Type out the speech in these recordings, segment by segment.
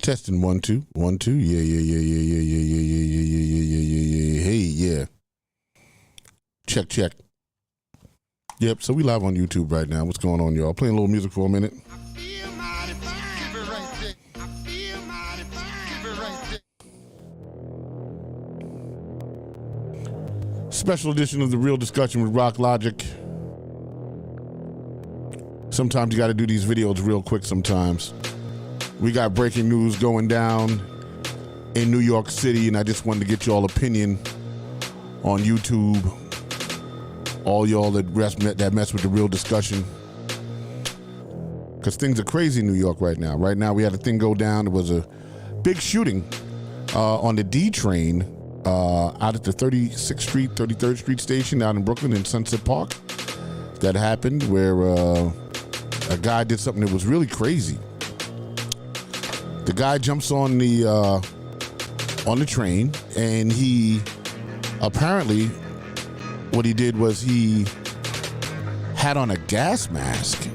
Testing 1 2 1 2. Yeah. Hey, yeah. Check. Yep. So we live on YouTube right now. What's going on, y'all? Playing a little music for a minute. Special edition of The Real Discussion with Rock Logic. Sometimes you got to do these videos real quick sometimes. We got breaking news going down in New York City, and I just wanted to get y'all opinion on YouTube. All y'all that mess with The Real Discussion. Because things are crazy in New York right now. Right now we had a thing go down. There was a big shooting on the D train out at the 36th Street, 33rd Street station out in Brooklyn in Sunset Park. That happened where a guy did something that was really crazy. The guy jumps on the train, and he apparently what he did was he had on a gas mask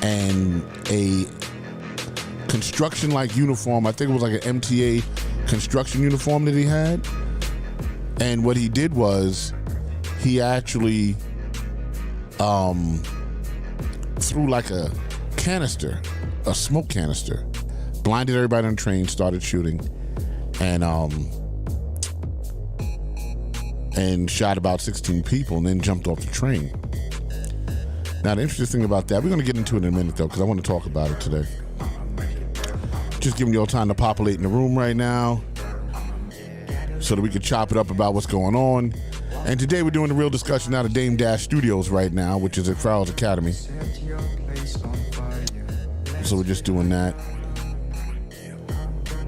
and a construction-like uniform. I think it was like an MTA construction uniform that he had. And what he did was he actually threw like a canister, a smoke canister, blinded everybody on the train, started shooting, and shot about 16 people, and then jumped off the train. Now, the interesting thing about that, we're going to get into it in a minute, though, because I want to talk about it today. Just giving you all time to populate in the room right now so that we can chop it up about what's going on. And today we're doing the Real Discussion out of Dame Dash Studios right now, which is at Farrell's Academy. So we're just doing that.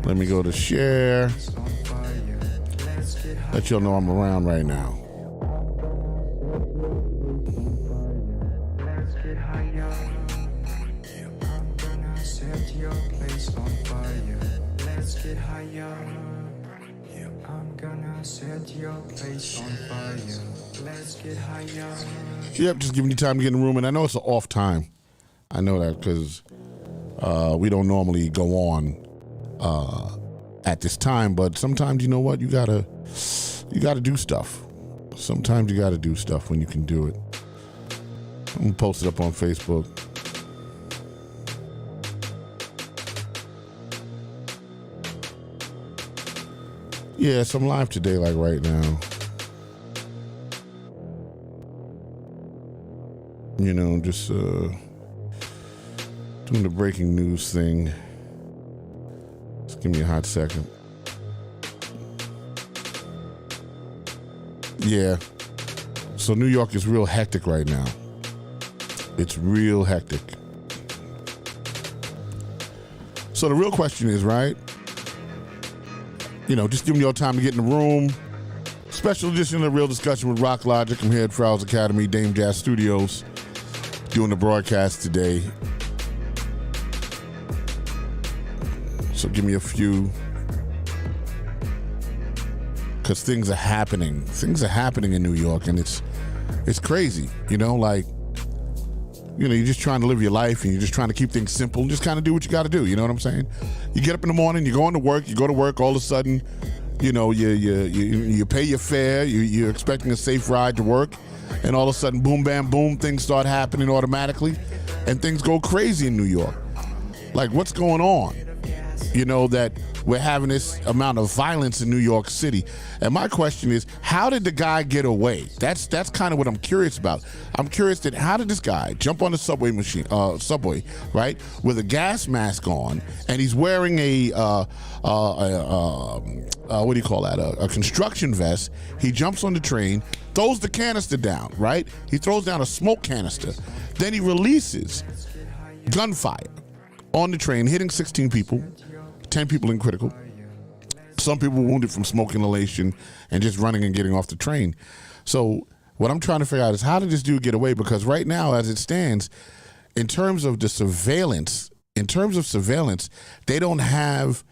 Let me go to share. Let y'all know I'm around right now. Yep, just giving you time to get in the room. And I know it's an off time. I know that because we don't normally go on at this time, but sometimes, you know what, you gotta do stuff. Sometimes you gotta do stuff when you can do it. I'm gonna post it up on Facebook. Yeah, so I'm live today, like right now. You know, just doing the breaking news thing. Just give me a hot second. Yeah. So New York is real hectic right now. It's real hectic. So the real question is, right? You know, just giving y'all time to get in the room. Special edition of The Real Discussion with Rock Logic. I'm here at Farrell's Academy, Dame Jazz Studios, doing the broadcast today. So give me a few, because things are happening. Things are happening in New York, and it's crazy. You know, like, you know, you're just trying to live your life, and you're just trying to keep things simple, and just kind of do what you got to do. You know what I'm saying? You get up in the morning, you go into work, you go to work. All of a sudden, you know, you pay your fare. You're expecting a safe ride to work, and all of a sudden, boom, bam, boom, things start happening automatically, and things go crazy in New York. Like, what's going on? You know, that we're having this amount of violence in New York City. And my question is, how did the guy get away? That's kind of what I'm curious about. I'm curious that how did this guy jump on the subway, right, with a gas mask on, and he's wearing a what do you call that? A construction vest. He jumps on the train, throws the canister down, right? He throws down a smoke canister. Then he releases gunfire on the train, hitting 16 people. 10 people in critical. Some people wounded from smoke inhalation and just running and getting off the train. So what I'm trying to figure out is, how did this dude get away? Because right now, as it stands, in terms of surveillance, they don't have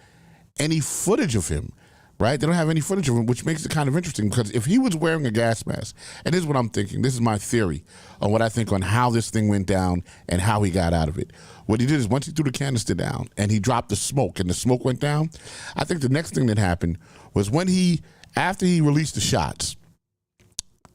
any footage of him. right? They don't have any footage of him, which makes it kind of interesting because if he was wearing a gas mask, and this is what I'm thinking, this is my theory on what I think on how this thing went down and how he got out of it. What he did is once he threw the canister down and he dropped the smoke and the smoke went down, I think the next thing that happened was after he released the shots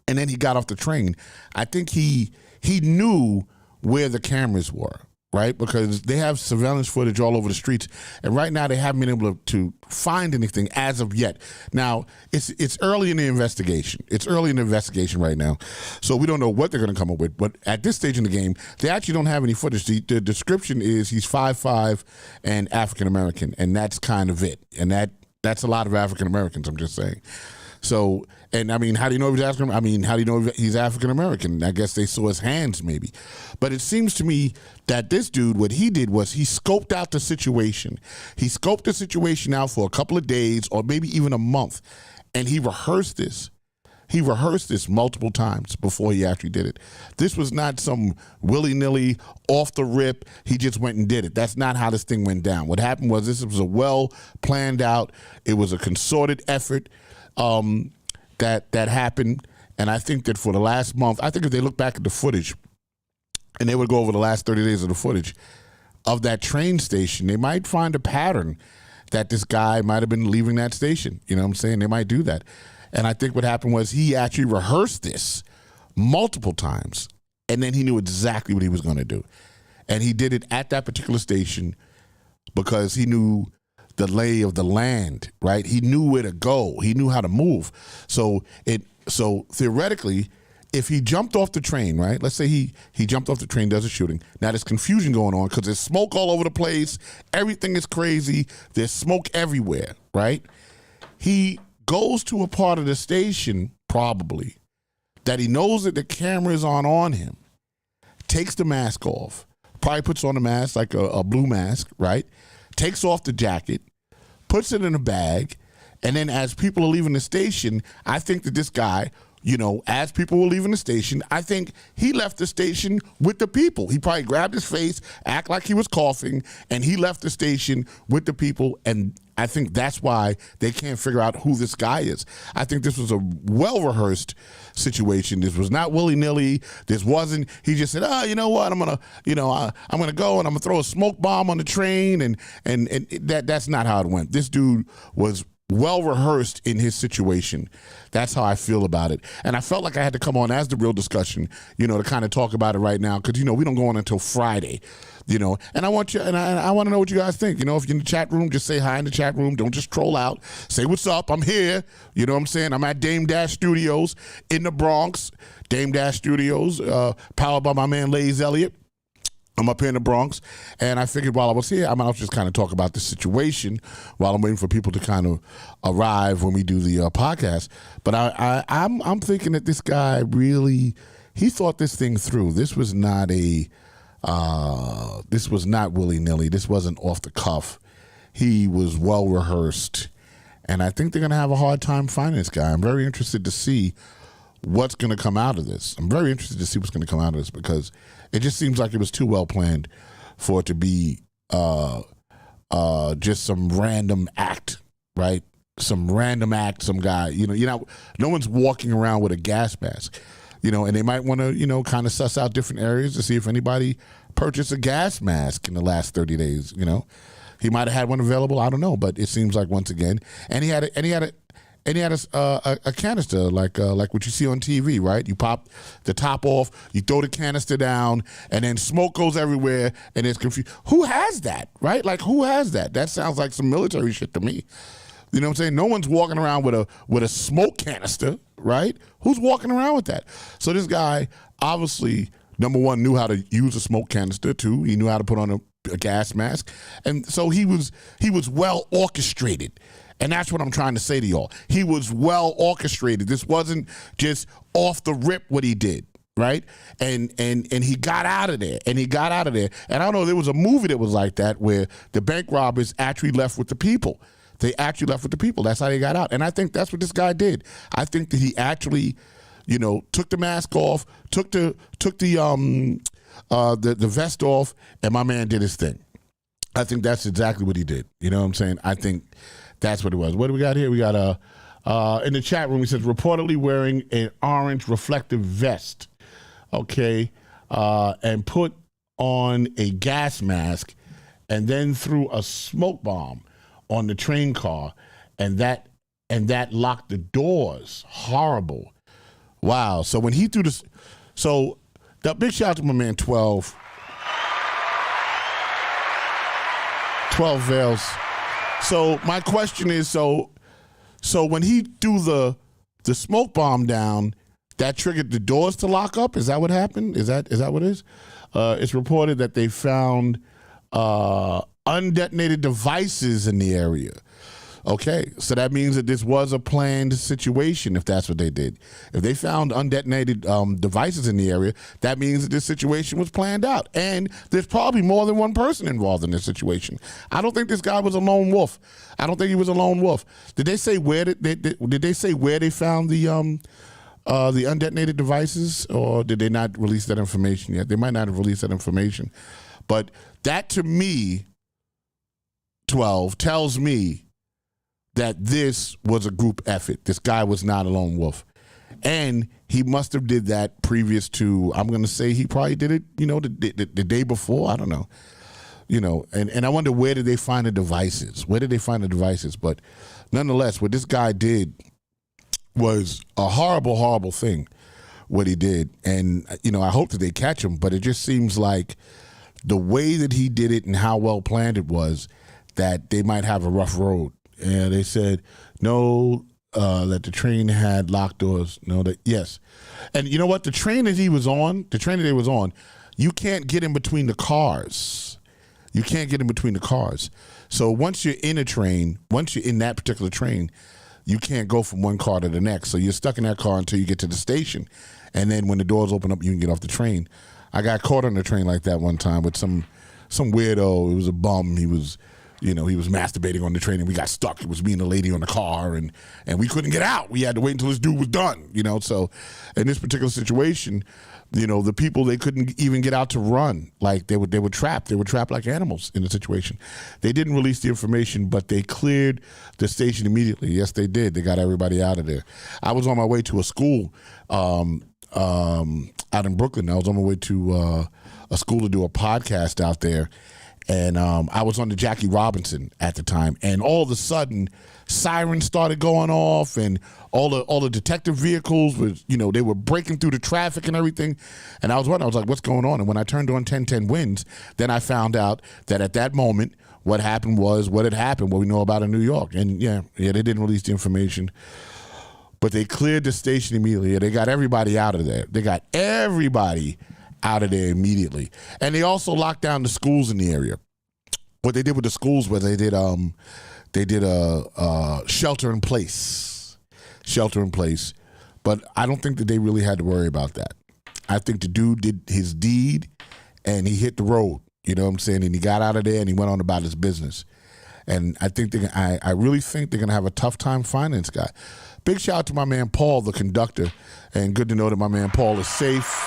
and then he got off the train, I think he knew where the cameras were. Right, because they have surveillance footage all over the streets, and right now they haven't been able to find anything as of yet. Now it's early in the investigation. It's early in the investigation right now, so we don't know what they're going to come up with. But at this stage in the game, they actually don't have any footage. The description is he's 5'5" and African American, and that's kind of it. And that's a lot of African Americans. I'm just saying. So, and I mean, how do you know if he's African? I mean, how do you know if he's African American? I guess they saw his hands, maybe. But it seems to me that this dude, what he did was he scoped out the situation. He scoped the situation out for a couple of days or maybe even a month, and he rehearsed this. He rehearsed this multiple times before he actually did it. This was not some willy-nilly, off the rip, he just went and did it. That's not how this thing went down. What happened was this was a well-planned out, it was a concerted effort. That happened, and I think that for the last month, I think if they look back at the footage and they would go over the last 30 days of the footage of that train station, they might find a pattern that this guy might have been leaving that station. You know what I'm saying? They might do that. And I think what happened was he actually rehearsed this multiple times, and then he knew exactly what he was going to do. And he did it at that particular station because he knew the lay of the land, right? He knew where to go. He knew how to move. So theoretically, if he jumped off the train, right? Let's say he jumped off the train, does a shooting. Now there's confusion going on because there's smoke all over the place. Everything is crazy. There's smoke everywhere, right? He goes to a part of the station, probably, that he knows that the cameras aren't on him, takes the mask off, probably puts on a mask, like a blue mask, right? Takes off the jacket, puts it in a bag, and then as people are leaving the station, I think that this guy, you know, as people were leaving the station, I think he left the station with the people. He probably grabbed his face, act like he was coughing, and he left the station with the people, and I think that's why they can't figure out who this guy is. I think this was a well-rehearsed situation. This was not willy-nilly. This wasn't, he just said, you know what, I'm going to go and I'm going to throw a smoke bomb on the train, and that's not how it went. This dude was well-rehearsed in his situation. That's how I feel about it. And I felt like I had to come on as the real discussion, you know, to kind of talk about it right now because, you know, we don't go on until Friday, you know. And I want you, and I want to know what you guys think. You know, if you're in the chat room, just say hi in the chat room. Don't just troll out. Say what's up. I'm here. You know what I'm saying? I'm at Dame Dash Studios in the Bronx. Dame Dash Studios, powered by my man Lays Elliott. I'm up here in the Bronx, and I figured while I was here, I might just kind of talk about the situation while I'm waiting for people to kind of arrive when we do the podcast. But I'm thinking that this guy really, he thought this thing through. This was not willy-nilly. This wasn't off the cuff. He was well rehearsed, and I think they're going to have a hard time finding this guy. I'm very interested to see what's going to come out of this. I'm very interested to see what's going to come out of this because it just seems like it was too well planned for it to be just some random act, right? Some random act, some guy, you know, no one's walking around with a gas mask, you know, and they might want to, you know, kind of suss out different areas to see if anybody purchased a gas mask in the last 30 days, you know. He might have had one available, I don't know, but it seems like once again, and he had a canister like what you see on TV, right? You pop the top off, you throw the canister down, and then smoke goes everywhere, and it's confused. Who has that, right? Like, who has that? That sounds like some military shit to me. You know what I'm saying? No one's walking around with a smoke canister, right? Who's walking around with that? So this guy obviously, number one, knew how to use a smoke canister. Two, he knew how to put on a gas mask, and so he was well orchestrated. And that's what I'm trying to say to y'all. He was well orchestrated. This wasn't just off the rip what he did, right? And he got out of there. And I don't know, there was a movie that was like that where the bank robbers actually left with the people. They actually left with the people. That's how they got out. And I think that's what this guy did. I think that he actually, you know, took the mask off, took the vest off, and my man did his thing. I think that's exactly what he did. You know what I'm saying? I think That's what it was. What do we got here? We got in the chat room, he says, reportedly wearing an orange reflective vest, okay, and put on a gas mask and then threw a smoke bomb on the train car, and that locked the doors. Horrible. Wow. So when he threw this, so the big shout out to my man 12 Veils. So my question is, so when he threw the smoke bomb down, that triggered the doors to lock up? Is that what happened? Is that what it is? It's reported that they found undetonated devices in the area. Okay, so that means that this was a planned situation if that's what they did. If they found undetonated devices in the area, that means that this situation was planned out. And there's probably more than one person involved in this situation. I don't think this guy was a lone wolf. I don't think he was a lone wolf. Did they say where did they say where they found the undetonated devices, or did they not release that information yet? They might not have released that information. But that to me, 12, tells me that this was a group effort. This guy was not a lone wolf. And he must have did that previous to, I'm going to say he probably did it, the day before. I don't know. And I wonder, where did they find the devices? Where did they find the devices? But nonetheless, what this guy did was a horrible, horrible thing, what he did. And, I hope that they catch him, but it just seems like the way that he did it and how well planned it was, that they might have a rough road. And they said, no, that the train had locked doors. No, that, yes. And you know what? The train that they was on, you can't get in between the cars. You can't get in between the cars. So once you're in that particular train, you can't go from one car to the next. So you're stuck in that car until you get to the station. And then when the doors open up, you can get off the train. I got caught on the train like that one time with some weirdo. It was a bum. He was masturbating on the train, and we got stuck. It was me and the lady on the car, and we couldn't get out. We had to wait until this dude was done, So in this particular situation, the people, they couldn't even get out to run. Like they were trapped. They were trapped like animals in the situation. They didn't release the information, but they cleared the station immediately. Yes, they did. They got everybody out of there. I was on my way to a school out in Brooklyn. I was on my way to a school to do a podcast out there. And I was on the Jackie Robinson at the time, and all of a sudden, sirens started going off, and all the detective vehicles was, they were breaking through the traffic and everything. And I was wondering, I was like, what's going on? And when I turned on 1010 Wins, then I found out that at that moment, what happened was what had happened, what we know about in New York. And yeah, they didn't release the information, but they cleared the station immediately. They got everybody out of there. They got everybody out of there immediately. And they also locked down the schools in the area. What they did with the schools was they did a shelter in place. But I don't think that they really had to worry about that. I think the dude did his deed and he hit the road, you know what I'm saying? And he got out of there and he went on about his business. And I really think they're going to have a tough time finding this guy. Big shout out to my man Paul, the conductor, and good to know that my man Paul is safe.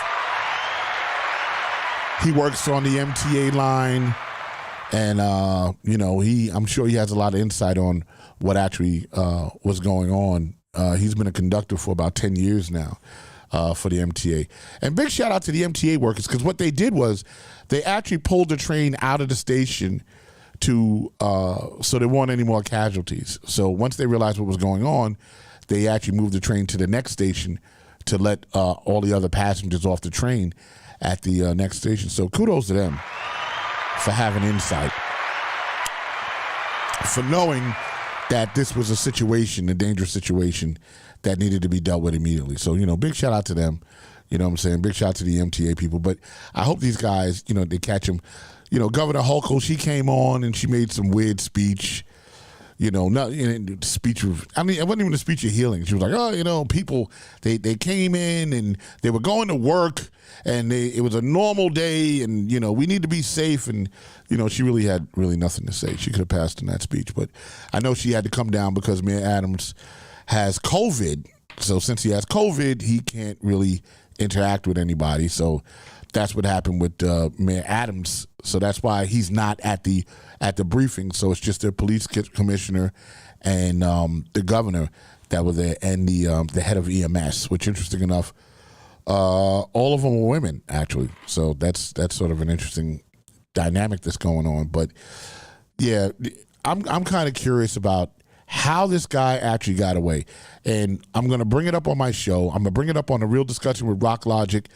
He works on the MTA line, and I'm sure he has a lot of insight on what actually was going on. He's been a conductor for about 10 years now for the MTA. And big shout out to the MTA workers, because what they did was they actually pulled the train out of the station so there weren't any more casualties. So once they realized what was going on, they actually moved the train to the next station to let all the other passengers off the train at the next station. So kudos to them for having insight, for knowing that this was a dangerous situation that needed to be dealt with immediately. So, big shout out to them. You know what I'm saying? Big shout out to the MTA people. But I hope these guys, they catch them. Governor Hochul, she came on and she made some weird speech. Speech of, it wasn't even a speech of healing. She was like, people, they came in and they were going to work and it was a normal day and, we need to be safe. And, she really had nothing to say. She could have passed in that speech. But I know she had to come down because Mayor Adams has COVID. So since he has COVID, he can't really interact with anybody. So that's what happened with Mayor Adams. So that's why he's not at the briefing. So it's just the police commissioner and the governor that were there, and the head of EMS. Which, interesting enough, all of them were women actually. So that's sort of an interesting dynamic that's going on. But yeah, I'm kind of curious about how this guy actually got away. And I'm going to bring it up on my show. I'm going to bring it up on a Real Discussion with Rock Logic,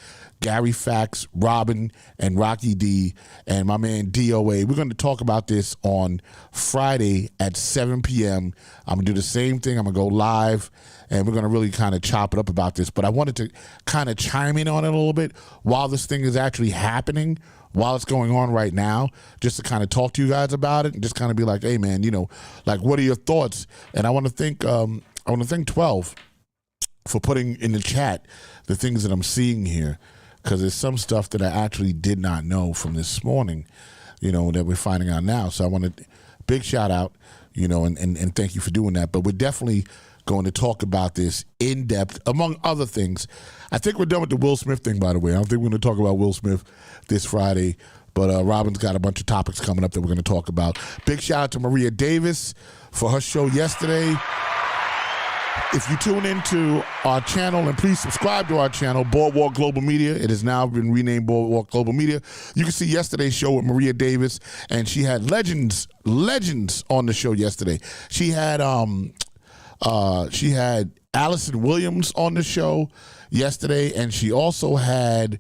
Gary Fax, Robin, and Rocky D, and my man DOA. We're going to talk about this on Friday at 7 p.m. I'm going to do the same thing. I'm going to go live, and we're going to really kind of chop it up about this. But I wanted to kind of chime in on it a little bit while this thing is actually happening, while it's going on right now, just to kind of talk to you guys about it and just kind of be like, hey, man, like, what are your thoughts? And I want to thank 12 for putting in the chat the things that I'm seeing here, because there's some stuff that I actually did not know from this morning, that we're finding out now. So I want to big shout out, and thank you for doing that. But we're definitely going to talk about this in depth, among other things. I think we're done with the Will Smith thing, by the way. I don't think we're going to talk about Will Smith this Friday, but Robin's got a bunch of topics coming up that we're going to talk about. Big shout out to Maria Davis for her show yesterday. If you tune into our channel, and please subscribe to our channel, Boardwalk Global Media. It has now been renamed Boardwalk Global Media. You can see yesterday's show with Maria Davis, and she had legends on the show yesterday. She had Allison Williams on the show yesterday, and she also had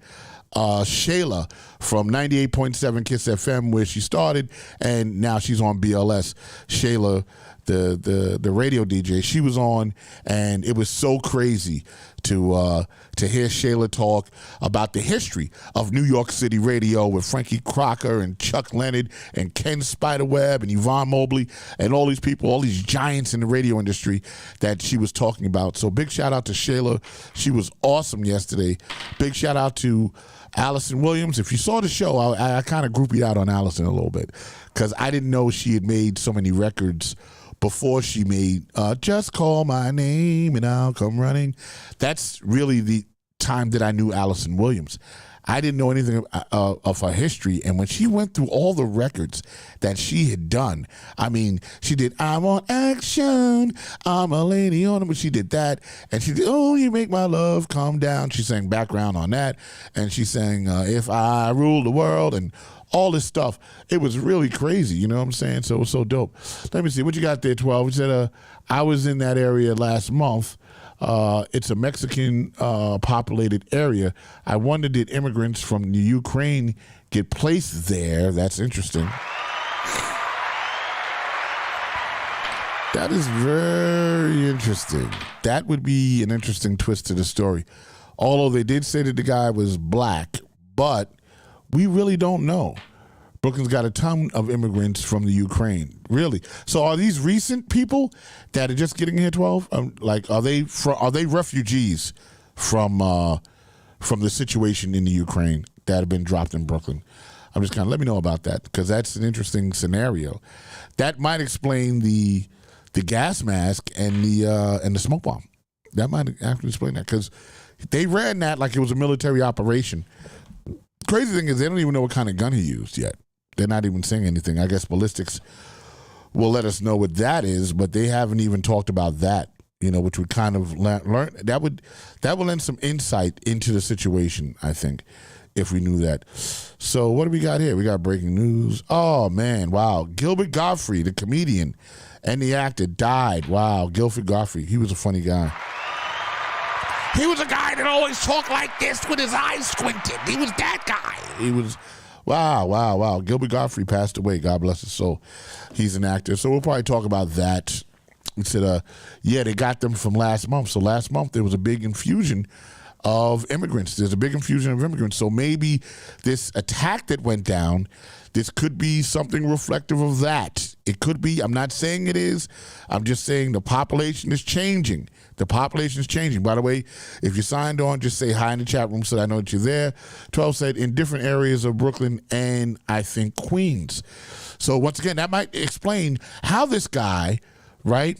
Shayla from 98.7 Kiss FM, where she started, and now she's on BLS. Shayla, the radio DJ, she was on, and it was so crazy to hear Shayla talk about the history of New York City radio with Frankie Crocker and Chuck Leonard and Ken Spiderweb and Yvonne Mobley and all these people, all these giants in the radio industry that she was talking about. So big shout out to Shayla. She was awesome yesterday. Big shout out to Allison Williams. If you saw the show, I kind of groupied out on Allison a little bit because I didn't know she had made so many records before she made Just Call My Name and I'll Come Running. That's really the time that I knew Allison Williams. I didn't know anything of her history, and when she went through all the records that she had done, I mean, she did I Want Action, I'm a Lady on it, but she did that, and she did Oh, You Make My Love Calm Down. She sang background on that, and she sang If I Rule the World, and all this stuff. It was really crazy, you know what I'm saying? So it was so dope. Let me see, what you got there, 12? You said, I was in that area last month. It's a Mexican populated area. I wonder, did immigrants from the Ukraine get placed there? That's interesting. That is very interesting. That would be an interesting twist to the story. Although they did say that the guy was black, but we really don't know. Brooklyn's got a ton of immigrants from the Ukraine. Really? So are these recent people that are just getting here, 12? Are they refugees from the situation in the Ukraine that have been dropped in Brooklyn? I'm just kind of, let me know about that, because that's an interesting scenario. That might explain the gas mask and the smoke bomb. That might actually explain that, because they ran that like it was a military operation. Crazy thing is they don't even know what kind of gun he used yet. They're not even saying anything. I guess ballistics will let us know what that is, but they haven't even talked about that, which would kind of learn. That will lend some insight into the situation, I think, if we knew that. So what do we got here? We got breaking news. Oh, man, wow. Gilbert Gottfried, the comedian and the actor, died. Wow, Gilbert Gottfried. He was a funny guy. He was a guy that always talked like this with his eyes squinted. He was that guy. He was... Wow. Gilbert Gottfried passed away. God bless his soul. He's an actor. So we'll probably talk about that. We said, they got them from last month. So last month there was a big infusion of immigrants. There's a big infusion of immigrants. So maybe this attack that went down, this could be something reflective of that. It could be. I'm not saying it is. I'm just saying the population is changing. The population is changing. By the way, if you signed on, just say hi in the chat room so that I know that you're there. 12 said in different areas of Brooklyn and I think Queens. So once again, that might explain how this guy, right?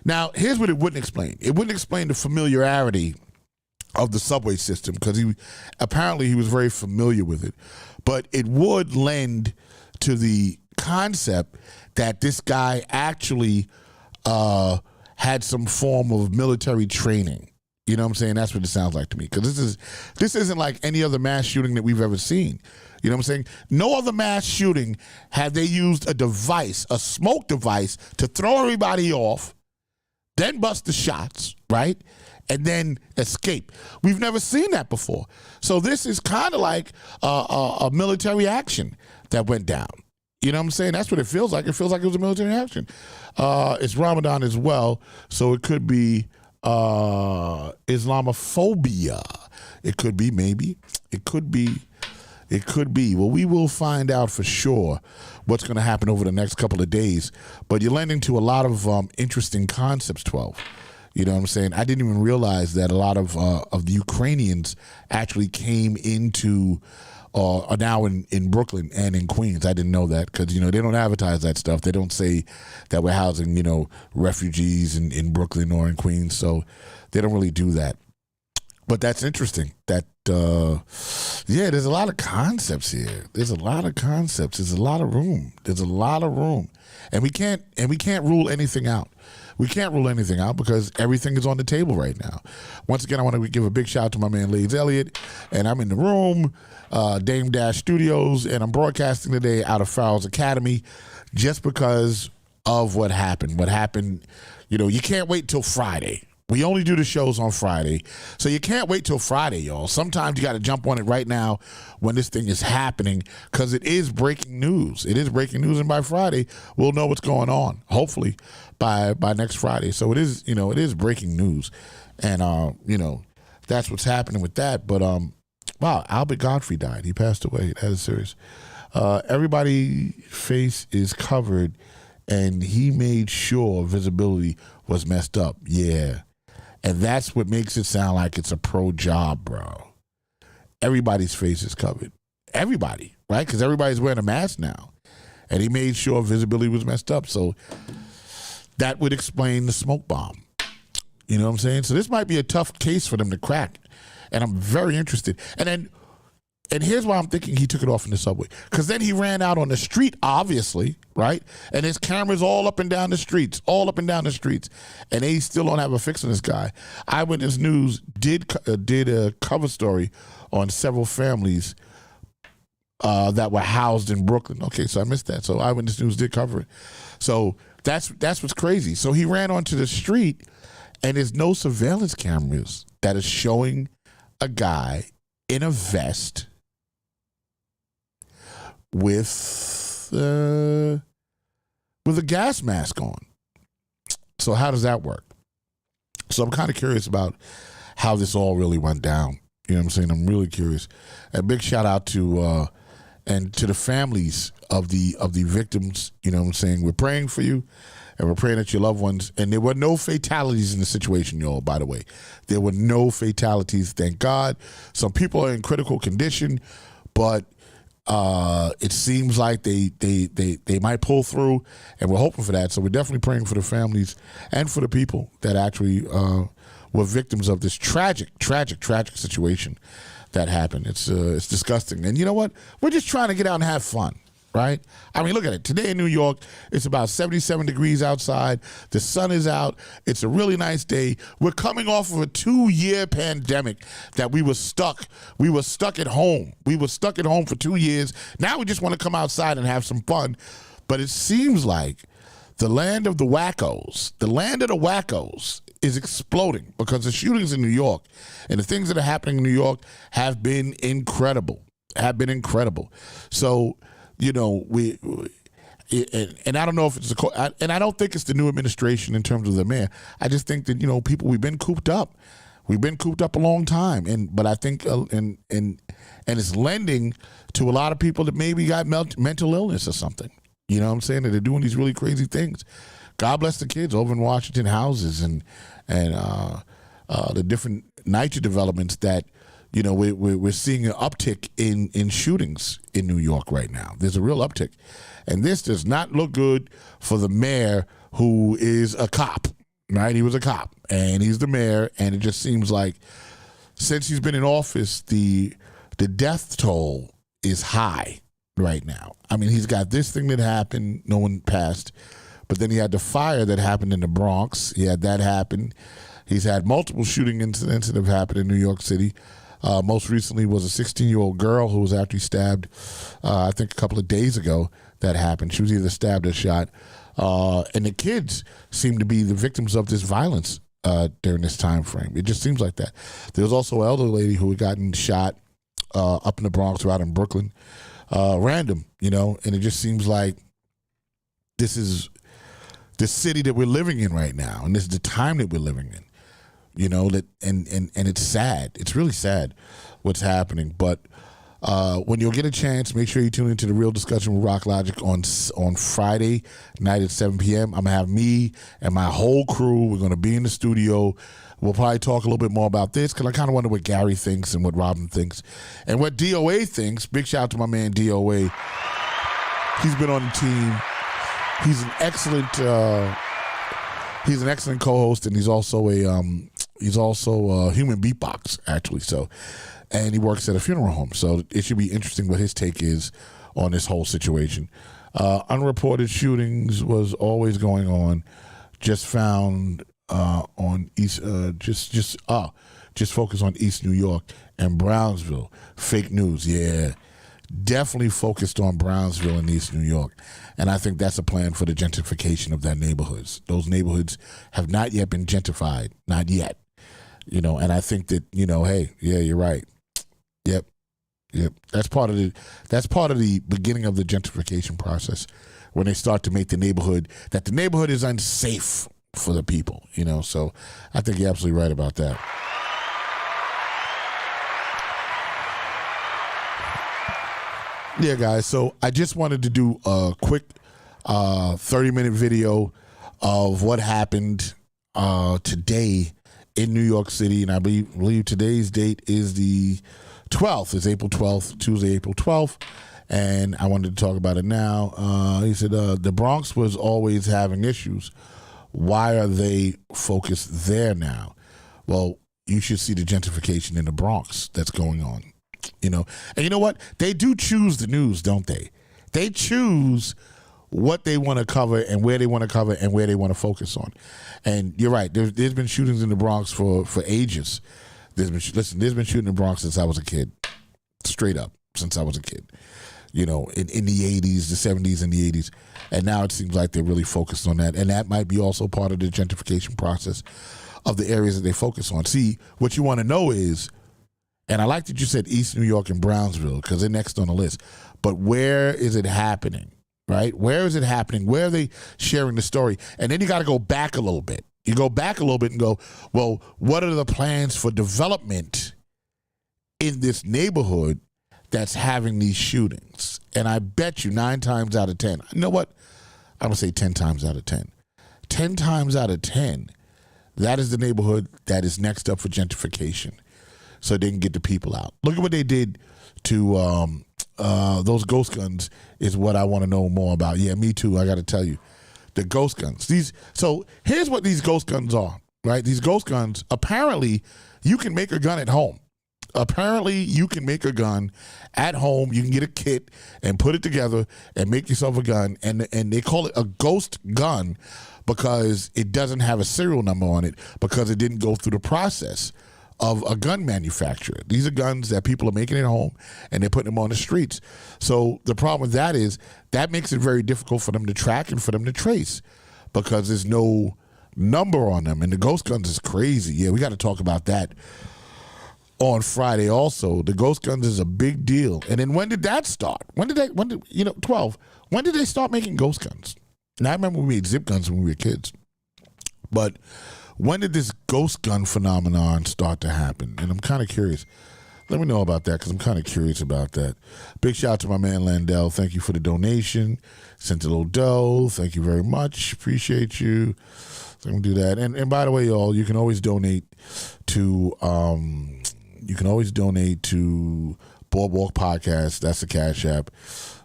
Now, here's what it wouldn't explain. It wouldn't explain the familiarity of the subway system, because he was very familiar with it. But it would lend to the concept that this guy actually had some form of military training. You know what I'm saying? That's what it sounds like to me. Because this isn't like any other mass shooting that we've ever seen. You know what I'm saying? No other mass shooting have they used a device, a smoke device, to throw everybody off, then bust the shots, right? And then escape. We've never seen that before. So this is kind of like a military action that went down. You know what I'm saying? That's what it feels like. It feels like it was a military action. It's Ramadan as well, so it could be Islamophobia. It could be, maybe. It could be. Well, we will find out for sure what's going to happen over the next couple of days. But you're lending to a lot of interesting concepts, 12. You know what I'm saying? I didn't even realize that a lot of the Ukrainians actually came into are now in Brooklyn and in Queens. I didn't know that because, they don't advertise that stuff. They don't say that we're housing, refugees in Brooklyn or in Queens. So they don't really do that. But that's interesting. That, there's a lot of concepts here. There's a lot of concepts. There's a lot of room. And we can't rule anything out. We can't rule anything out because everything is on the table right now. Once again, I want to give a big shout out to my man, Lades Elliott. And I'm in the room, Dame Dash Studios, and I'm broadcasting today out of Farrell's Academy just because of what happened. What happened, you can't wait till Friday. We only do the shows on Friday. So you can't wait till Friday, y'all. Sometimes you got to jump on it right now when this thing is happening because it is breaking news. It is breaking news, and by Friday, we'll know what's going on, hopefully, by next Friday. So it is, it is breaking news. And, that's what's happening with that. But, wow, Albert Godfrey died. He passed away. That is serious. Everybody's face is covered, and he made sure visibility was messed up. Yeah. And that's what makes it sound like it's a pro job, bro. Everybody's face is covered. Everybody, right? Because everybody's wearing a mask now. And he made sure visibility was messed up. So that would explain the smoke bomb. You know what I'm saying? So this might be a tough case for them to crack. And I'm very interested. And here's why I'm thinking he took it off in the subway. Because then he ran out on the street, obviously, right? And his camera's all up and down the streets. And they still don't have a fix on this guy. Eyewitness News did a cover story on several families that were housed in Brooklyn. Okay, so I missed that. So Eyewitness News did cover it. So that's what's crazy. So he ran onto the street, and there's no surveillance cameras that is showing a guy in a vest with a gas mask on. So how does that work? So I'm kind of curious about how this all really went down. You know what I'm saying? I'm really curious. A big shout out to the families of the victims. You know what I'm saying? We're praying for you, and we're praying that your loved ones. And there were no fatalities in the situation, y'all. By the way, there were no fatalities. Thank God. Some people are in critical condition, but it seems like they might pull through, and we're hoping for that. So we're definitely praying for the families and for the people that actually were victims of this tragic situation that happened. It's disgusting. And you know what? We're just trying to get out and have fun. Right? I mean, look at it. Today in New York, it's about 77 degrees outside. The sun is out. It's a really nice day. We're coming off of a 2-year pandemic that we were stuck. We were stuck at home. We were stuck at home for 2 years. Now we just want to come outside and have some fun. But it seems like the land of the wackos, is exploding because the shootings in New York and the things that are happening in New York have been incredible. So, and I don't know if it's and I don't think it's the new administration in terms of the mayor. I just think that people, we've been cooped up a long time, but I think and it's lending to a lot of people that maybe got mental illness or something. You know what I'm saying? That they're doing these really crazy things. God bless the kids over in Washington houses and the different NYCHA developments that. We're seeing an uptick in shootings in New York right now. There's a real uptick. And this does not look good for the mayor, who is a cop, right? He was a cop, and he's the mayor, and it just seems like since he's been in office, the death toll is high right now. I mean, he's got this thing that happened, no one passed, but then he had the fire that happened in the Bronx. He had that happen. He's had multiple shooting incidents that have happened in New York City. Most recently was a 16-year-old girl who was actually stabbed, I think a couple of days ago that happened. She was either stabbed or shot. And the kids seem to be the victims of this violence during this time frame. It just seems like that. There was also an elderly lady who had gotten shot up in the Bronx or out in Brooklyn. Random, and it just seems like this is the city that we're living in right now, and this is the time that we're living in. That and it's sad. It's really sad what's happening. But when you'll get a chance, make sure you tune into The Real Discussion with Rock Logic on Friday night at 7 p.m. I'm going to have me and my whole crew. We're going to be in the studio. We'll probably talk a little bit more about this because I kind of wonder what Gary thinks and what Robin thinks and what DOA thinks. Big shout out to my man DOA. He's been on the team. He's an excellent co-host, and he's also a human beatbox, actually. So, and he works at a funeral home. So it should be interesting what his take is on this whole situation. Unreported shootings was always going on. Just found on East, just focus on East New York and Brownsville. Fake news, yeah. Definitely focused on Brownsville and East New York. And I think that's a plan for the gentrification of that neighborhoods. Those neighborhoods have not yet been gentrified. Not yet. And I think that, hey, yeah, you're right. Yep. That's part of the beginning of the gentrification process, when they start to make the neighborhood is unsafe for the people, So I think you're absolutely right about that. Yeah, guys, so I just wanted to do a quick 30-minute video of what happened today in New York City, and I believe today's date is the 12th. It's April 12th, Tuesday, April 12th, and I wanted to talk about it now. He said the Bronx was always having issues. Why are they focused there now? Well, you should see the gentrification in the Bronx that's going on. And you know what? They do choose the news, don't they? They choose what they want to cover and where they want to cover and where they want to focus on. And you're right. There's been shootings in the Bronx for ages. There's been shooting in the Bronx since I was a kid. Straight up, since I was a kid. In the 80s, the 70s, and the 80s. And now it seems like they're really focused on that. And that might be also part of the gentrification process of the areas that they focus on. See, what you want to know is, and I like that you said East New York and Brownsville because they're next on the list. But where is it happening, right? Where is it happening? Where are they sharing the story? And then you got to go back a little bit. You go back a little bit and go, well, what are the plans for development in this neighborhood that's having these shootings? And I bet you 9 times out of 10, you know what? I'm going to say 10 times out of 10. 10 times out of 10, that is the neighborhood that is next up for gentrification, so they can get the people out. Look at what they did to those ghost guns is what I want to know more about. Yeah, me too. I got to tell you. The ghost guns. So here's what these ghost guns are, right? These ghost guns, apparently you can make a gun at home. Apparently you can make a gun at home. You can get a kit and put it together and make yourself a gun. And they call it a ghost gun because it doesn't have a serial number on it because it didn't go through the process of a gun manufacturer. These are guns that people are making at home and they're putting them on the streets. So the problem with that is that makes it very difficult for them to track and for them to trace because there's no number on them. And the ghost guns is crazy. Yeah, we got to talk about that on Friday also. The ghost guns is a big deal. And then when did that start? 12. When did they start making ghost guns? Now I remember we made zip guns when we were kids. But when did this ghost gun phenomenon start to happen? And I'm kind of curious. Let me know about that because I'm kind of curious about that. Big shout out to my man Landell. Thank you for the donation. Sent a little dough. Thank you very much. Appreciate you. So I'm gonna do that. And by the way, y'all, you can always donate to Boardwalk Podcast. That's the Cash App.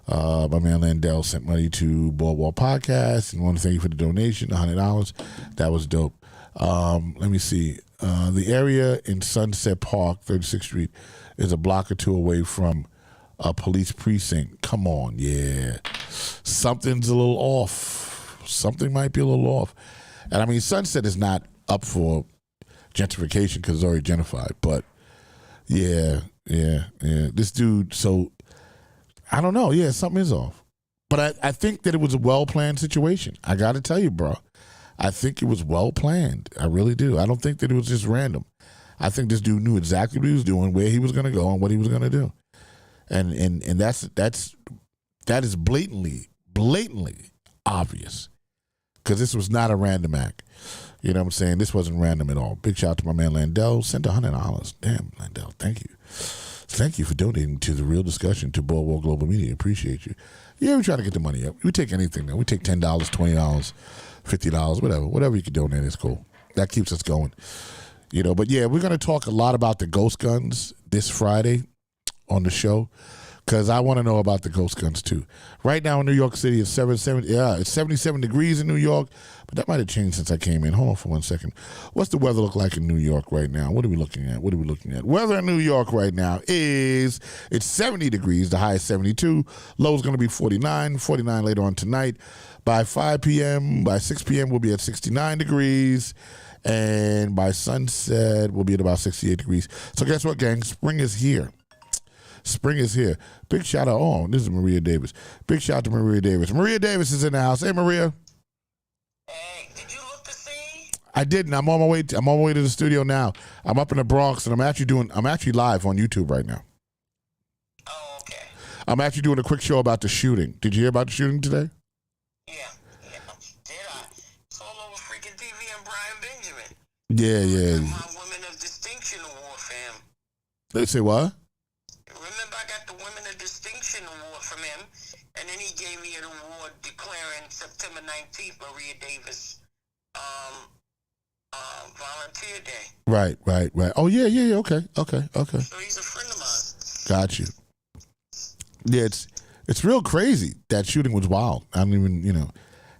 My man Landell sent money to Boardwalk Podcast and want to thank you for the donation, $100. That was dope. Let me see. The area in Sunset Park, 36th Street, is a block or two away from a police precinct. Come on, yeah. Something's a little off. Something might be a little off. And I mean, Sunset is not up for gentrification because it's already gentrified. But yeah. This dude, so I don't know. Yeah, something is off. But I think that it was a well-planned situation. I got to tell you, bro. I think it was well-planned. I really do. I don't think that it was just random. I think this dude knew exactly what he was doing, where he was going to go, and what he was going to do. And that is blatantly obvious, because this was not a random act. You know what I'm saying? This wasn't random at all. Big shout out to my man Landell. Sent $100. Damn, Landell, thank you. Thank you for donating to the Real Discussion to Boardwalk Global Media. Appreciate you. Yeah, we try to get the money up. We take anything now. We take $10, $20, $50, whatever you can donate is cool. That keeps us going. You know, but yeah, we're going to talk a lot about the ghost guns this Friday on the show, because I want to know about the ghost guns too. Right now in New York City, it's 77 degrees in New York, but that might have changed since I came in. Hold on for 1 second. What's the weather look like in New York right now? What are we looking at? Weather in New York right now it's 70 degrees. The high is 72. Low is going to be 49 later on tonight. By 5 p.m., by 6 p.m., we'll be at 69 degrees. And by sunset, we'll be at about 68 degrees. So guess what, gang? Spring is here. Spring is here. Big shout out. Oh, this is Maria Davis. Big shout out to Maria Davis. Maria Davis is in the house. Hey, Maria. Hey, did you look to see? I didn't. I'm on my way to the studio now. I'm up in the Bronx, and I'm actually live on YouTube right now. Oh, okay. I'm actually doing a quick show about the shooting. Did you hear about the shooting today? Yeah. Did I? It's all over freaking TV and Brian Benjamin. Yeah. My Women of Distinction Award, fam. They say what? Remember, I got the Women of Distinction Award from him, and then he gave me an award declaring September 19th, Maria Davis, Volunteer Day. Right. Oh, yeah. Okay. So he's a friend of mine. Got you. Yeah, it's real crazy. That shooting was wild. I don't even,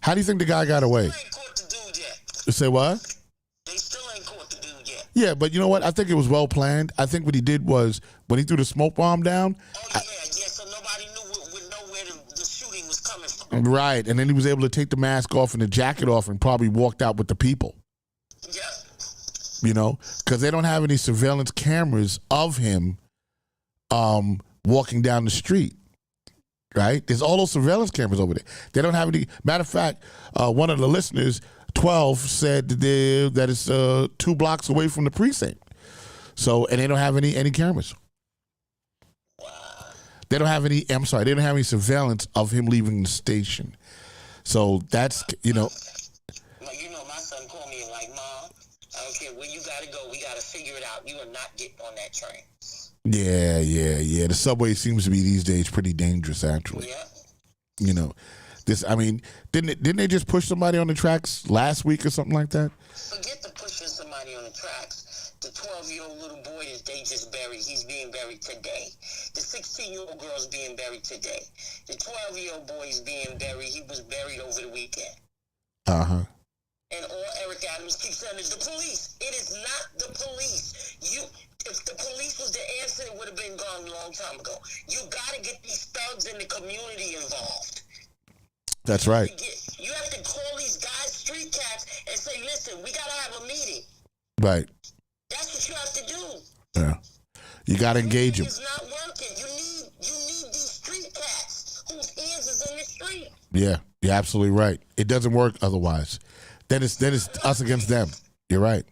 How do you think the guy got away? They still ain't caught the dude yet. You say what? They still ain't caught the dude yet. Yeah, but you know what? I think it was well planned. I think what he did was, when he threw the smoke bomb down. Oh, yeah, so nobody would know where the shooting was coming from. Right, and then he was able to take the mask off and the jacket off and probably walked out with the people. Yeah. Because they don't have any surveillance cameras of him walking down the street. Right? There's all those surveillance cameras over there. They don't have any. Matter of fact, one of the listeners, 12, said that it's 2 blocks away from the precinct. So, and they don't have any cameras. Wow. They don't have any. I'm sorry. They don't have any surveillance of him leaving the station. So that's my son called me and like, Mom, I don't care where you gotta go. We gotta figure it out. You are not getting on that train. Yeah. The subway seems to be these days pretty dangerous, actually. Yeah. Didn't they just push somebody on the tracks last week or something like that? Forget the pushing somebody on the tracks. The 12-year-old little boy that they just buried, he's being buried today. The 16-year-old girl's being buried today. The 12-year-old boy is being buried. He was buried over the weekend. Uh-huh. And all Eric Adams keeps saying is the police. It is not the police. If the police was the answer, it would have been gone a long time ago. You got to get these thugs in the community involved. That's right. You have to call these guys street cats and say, listen, we got to have a meeting. Right. That's what you have to do. Yeah. You got to engage them. It's not working. You need these street cats whose ears is in the street. Yeah, you're absolutely right. It doesn't work otherwise. Then it's us against them. You're right.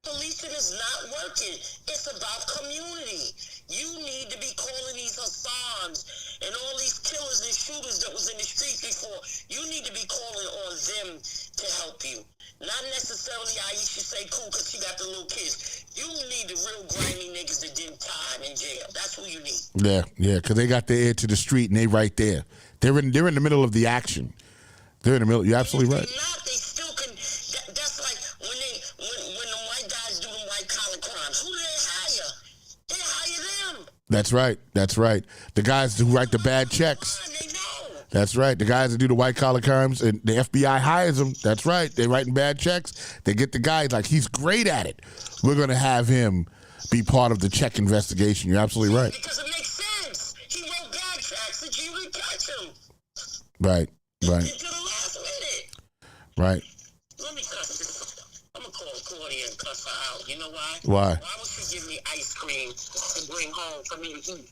Policing is not working. It's about community. You need to be calling these Hassans and all these killers and shooters that was in the streets before. You need to be calling on them to help you. Not necessarily Aisha Sekou because she got the little kids. You need the real grimy niggas that did time in jail. That's who you need. Yeah, because they got their ear to the street and they right there. They're in the middle of the action. They're in the middle. You're absolutely right. Not, they still can. That's like when the white guys do them white collar crimes. Who do they hire? They hire them. That's right. The guys who write the bad checks. They know. That's right. The guys that do the white collar crimes and the FBI hires them. That's right. They're writing bad checks. They get the guys like he's great at it. We're going to have him be part of the check investigation. You're absolutely right. Because it makes sense. He wrote bad checks and you didn't catch him. Right. To the last minute. Right. Let me cuss this. I'm going to call Claudia and cuss her out. You know why? Why? Why would she give me ice cream to bring home for me to eat?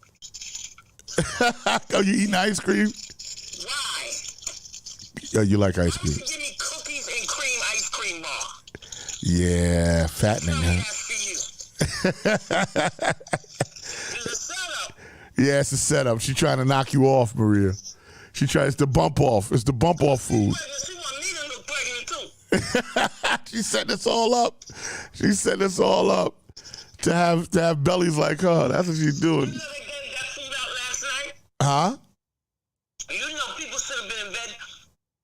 Oh, you eating ice cream? Why? Oh, you like ice cream? Why would she give me cookies and cream ice cream bar? Yeah, fattening, huh? That's for you. It's a setup. Yeah, it's a setup. She's trying to knock you off, Maria. She tries to bump off. It's the bump off food. She want me to look pregnant too. She set this all up. She set this all up to have bellies like her. That's what she's doing. You know they gave that food out last night? Huh? You know people should have been in bed.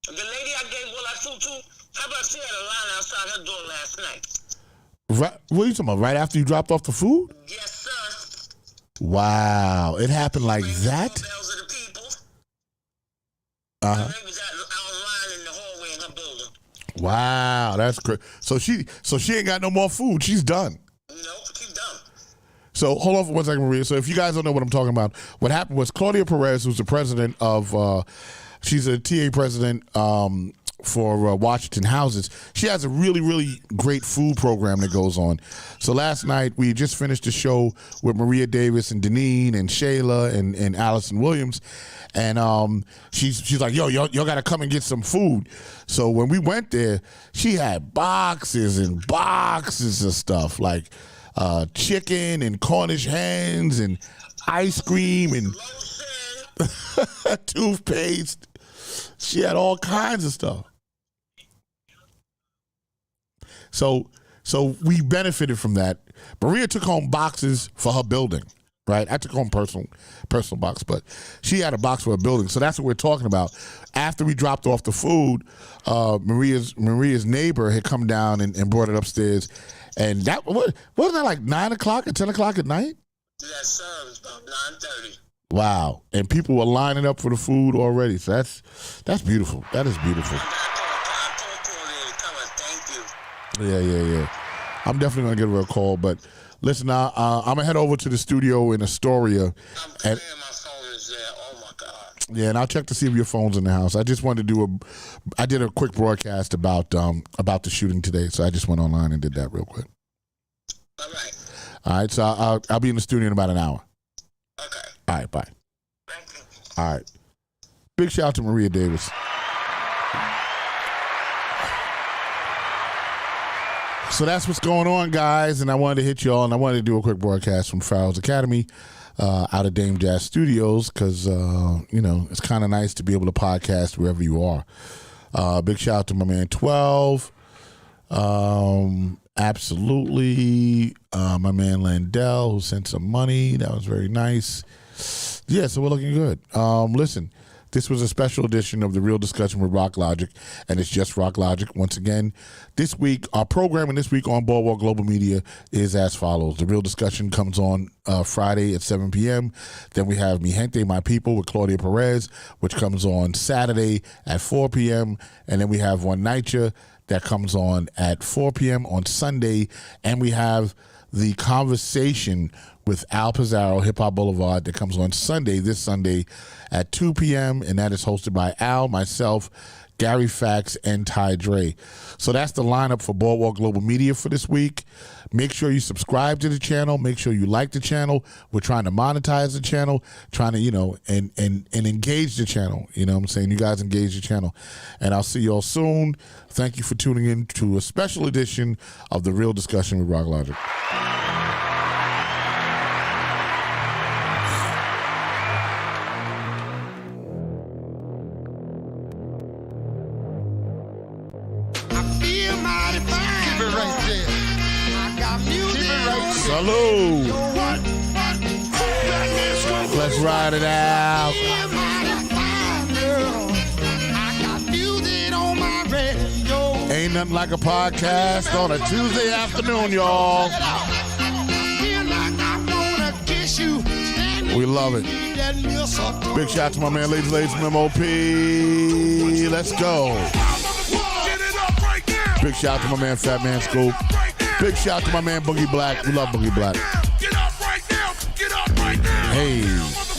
The lady I gave all that food to, how about she had a line outside her door last night? Right, what are you talking about? Right after you dropped off the food? Yes, sir. Wow, it happened like that? Bells of the people. Uh-huh. They was online in the hallway in her building. Wow, that's crazy. So she ain't got no more food. She's done. Nope, she's done. So hold on for 1 second, Maria. So if you guys don't know what I'm talking about, what happened was Claudia Perez, who's the president of, she's a TA president for Washington Houses. She has a really, really great food program that goes on. So last night we just finished the show with Maria Davis and Deneen and Shayla and Allison Williams. And she's like, yo, y'all got to come and get some food. So when we went there, she had boxes and boxes of stuff like chicken and Cornish hens and ice cream and toothpaste. She had all kinds of stuff. So we benefited from that. Maria took home boxes for her building, right? I took home personal box, but she had a box for her building. So that's what we're talking about. After we dropped off the food, Maria's neighbor had come down and brought it upstairs. And that wasn't that like 9 o'clock or 10 o'clock at night? Yes, sir. It was about 9:30. Wow. And people were lining up for the food already. So that's beautiful. That is beautiful. I told Claudia to tell her thank you. Yeah. I'm definitely going to give her a call. But listen, I'm going to head over to the studio in Astoria. I'm clear, my phone is there. Oh, my God. Yeah, and I'll check to see if your phone's in the house. I just wanted to I did a quick broadcast about the shooting today. So I just went online and did that real quick. All right. All right, so I'll be in the studio in about an hour. Okay. All right, bye. Thank you. All right. Big shout out to Maria Davis. So that's what's going on, guys. And I wanted to hit y'all, and I wanted to do a quick broadcast from Farrell's Academy out of Dame Jazz Studios because, it's kind of nice to be able to podcast wherever you are. Big shout out to my man 12. Absolutely. My man Landell, who sent some money. That was very nice. Yeah, so we're looking good. Listen, this was a special edition of The Real Discussion with Rock Logic, and it's just Rock Logic. Once again, this week, our programming this week on Boardwalk Global Media is as follows. The Real Discussion comes on Friday at 7 p.m. Then we have Mi Gente, My People with Claudia Perez, which comes on Saturday at 4 p.m. And then we have One Night that comes on at 4 p.m. on Sunday. And we have The Conversation with Al Pizarro, Hip Hop Boulevard, that comes on this Sunday at 2 p.m. And that is hosted by Al, myself, Gary Fax, and Ty Dre. So that's the lineup for Boardwalk Global Media for this week. Make sure you subscribe to the channel. Make sure you like the channel. We're trying to monetize the channel, trying to, and engage the channel. You know what I'm saying? You guys engage the channel. And I'll see you all soon. Thank you for tuning in to a special edition of The Real Discussion with Rock Logic. Salud. Let's ride it out. Ain't nothing like a podcast on a Tuesday afternoon, y'all. Feel like I wanna kiss you. We love it. Big shout out to my man, ladies from MOP. Let's go. Big shout out to my man, Fat Man Scoop. Big shout out to my man, Boogie Black. We love Boogie Black. Hey.